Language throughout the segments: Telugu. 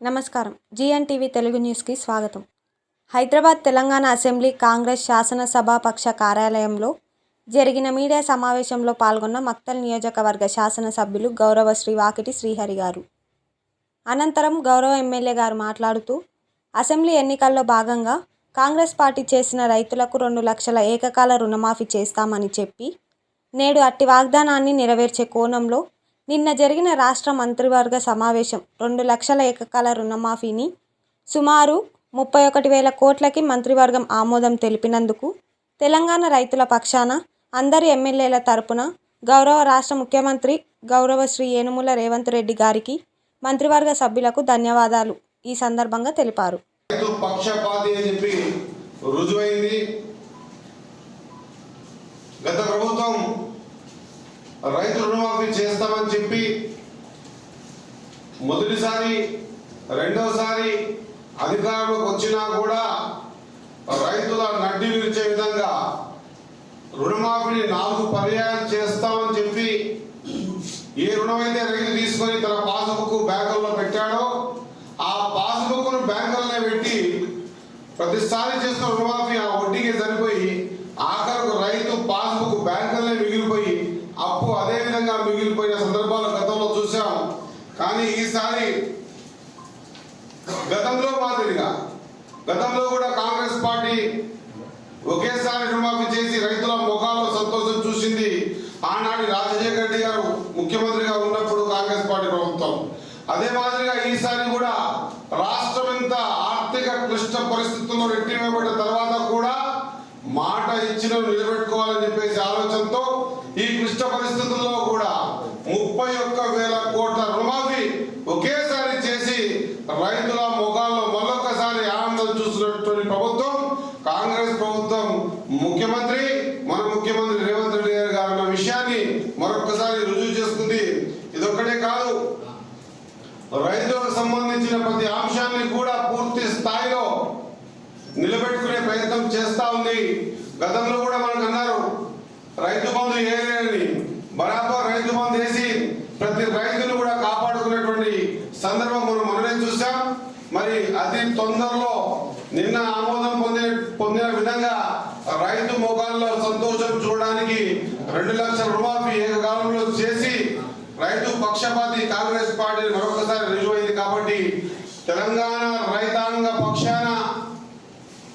నమస్కారం. జీఎన్టీవీ తెలుగు న్యూస్కి స్వాగతం. హైదరాబాద్ తెలంగాణ అసెంబ్లీ కాంగ్రెస్ శాసనసభాపక్ష కార్యాలయంలో జరిగిన మీడియా సమావేశంలో పాల్గొన్న మక్తల్ నియోజకవర్గ శాసనసభ్యులు గౌరవశ్రీ వాకిటి శ్రీహరి గారు. అనంతరం గౌరవ ఎమ్మెల్యే గారు మాట్లాడుతూ, అసెంబ్లీ ఎన్నికల్లో భాగంగా కాంగ్రెస్ పార్టీ చేసిన రైతులకు 2 లక్షల ఏకకాల రుణమాఫీ చేస్తామని చెప్పి, నేడు అట్టి వాగ్దానాన్ని నెరవేర్చే కోణంలో నిన్న జరిగిన రాష్ట్ర మంత్రివర్గ సమావేశం 2 లక్షల ఏకకాల రుణమాఫీని సుమారు 31,000 కోట్లకి మంత్రివర్గం ఆమోదం తెలిపినందుకు తెలంగాణ రైతుల పక్షాన అందరి ఎమ్మెల్యేల తరపున గౌరవ రాష్ట్ర ముఖ్యమంత్రి గౌరవశ్రీ యనుమల రేవంత్ రెడ్డి గారికి, మంత్రివర్గ సభ్యులకు ధన్యవాదాలు ఈ సందర్భంగా తెలిపారు. గత ప్రభుత్వం రైతు రుణమాఫీ చేస్తామని చెప్పి మొదటిసారి రెండోసారి అధికారంలోకి వచ్చినా కూడా రైతుల నడ్డి విరిచే విధంగా రుణమాఫీని 4 పర్యాయాలు చేస్తామని చెప్పి ఏ రుణమైతే రైతు తీసుకొని తన పాస్బుక్ బ్యాంకుల్లో పెట్టాడో ఆ పాస్బుక్ ను బ్యాంకులనే పెట్టి ప్రతిసారి చేస్తున్న రుణమాఫీ ఆ వడ్డీకి సరిపోయి ఆఖరకు రైతు పాస్బుక్ బ్యాంకులనే మిగిలిపోయి అప్పు అదే విధంగా మిగిలిపోయిన సందర్భాలు గతంలో చూసాం. కానీ ఈసారి గతంలో మాదిరిగా గతంలో కూడా కాంగ్రెస్ పార్టీ ఒకేసారి రుణమాఫీ చేసి రైతుల ముఖాల్లో సంతోషం చూసింది. ఆనాటి రాజశేఖర రెడ్డి గారు ముఖ్యమంత్రిగా ఉన్నప్పుడు కాంగ్రెస్ పార్టీ ప్రభుత్వం. అదే మాదిరిగా ఈసారి కూడా రాష్ట్రం ఎంత ఆర్థిక క్లిష్ట పరిస్థితుల్లో రెట్టివేయబడిన తర్వాత కూడా మాట ఇచ్చిన నిలబెట్టుకోవాలని చెప్పేసి ఆలోచనతో ఈ క్లిష్ట పరిస్థితుల్లో కూడా 31,000 కోట్ల రుణమాఫీ ఒకేసారి చేసి రైతుల ముఖాల్లో మరొకసారి ఆనందం చూసినటువంటి ప్రభుత్వం కాంగ్రెస్ ప్రభుత్వం. మన ముఖ్యమంత్రి రేవంత్ రెడ్డి గారు అన్న విషయాన్ని మరొకసారి రుజువు చేస్తుంది. ఇదొక్కటే కాదు, రైతులకు సంబంధించిన ప్రతి అంశాన్ని కూడా పూర్తి స్థాయిలో నిలబెట్టుకునే ప్రయత్నం చేస్తా ఉంది. గతంలో కూడా మనకు అన్నారు రైతు బంధు ఏదని, బరాబర్ రైతు బంధు వేసి ప్రతి రైతును కూడా కాపాడుకునేటువంటి సందర్భం మనం మనమే చూసాం. మరి అతి తొందరలో నిన్న ఆమోదం పొందిన విధంగా రైతు ముఖాల్లో సంతోషం చూడడానికి 2 లక్షల రుణమాఫీ ఏకకాలంలో చేసి రైతు పక్షపాతి కాంగ్రెస్ పార్టీ మరొకసారి రుజువైంది. కాబట్టి తెలంగాణ రైతాంగ పక్షాన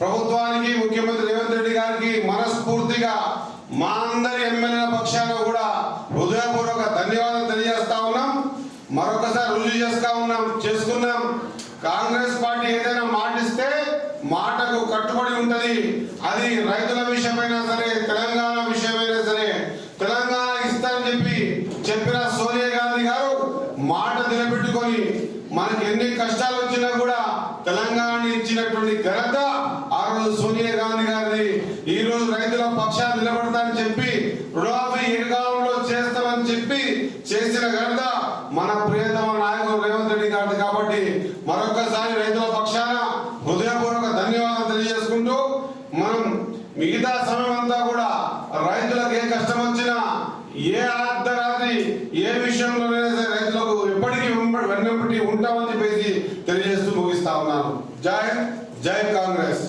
ప్రభుత్వానికి ముఖ్యమంత్రి రేవంత్ రెడ్డి గారికి మనస్ఫూర్తిగా మా అందరి ఎమ్మెల్యేల పక్షాన కూడా హృదయపూర్వక ధన్యవాదాలు తెలియజేస్తా ఉన్నాం. మరొకసారి రుజువు చేసుకున్నాం. కాంగ్రెస్ పార్టీ ఏదైనా మాటిస్తే మాటకు కట్టుబడి ఉంటది. అది రైతుల విషయమైనా సరే, తెలంగాణ విషయమైనా సరే. తెలంగాణ ఇస్తారని చెప్పిన సోనియా గాంధీ గారు మాట నిలబెట్టుకొని మనకి ఎన్ని కష్టాలు వచ్చినా కూడా తెలంగాణ ఇచ్చినటువంటి ఘనత ఆ రోజు సోనియా గాంధీ గారిది. ఈ రోజు రైతుల పక్షాన్ని నిలబడతానని చెప్పి రుణమాఫీ ఏకకాలంలో చేస్తామని చెప్పి చేసిన ఘనత మన ప్రియతమ నాయకుడు రేవంత్ రెడ్డి గారిది. కాబట్టి మరొకసారి రైతుల పక్షాన హృదయపూర్వక ధన్యవాదాలు తెలియజేసుకుంటూ మనం మిగతా సమయం అంతా కూడా రైతులకు ఏ కష్టం వచ్చినా, ఏ అర్ధరాత్రి ఏ విషయంలోనైనా సరే రైతులకు ఎప్పటికీ వెన్నప్పటి ఉంటామని చెప్పేసి తెలియజేస్తూ ముగిస్తా ఉన్నాను. జై కాంగ్రెస్.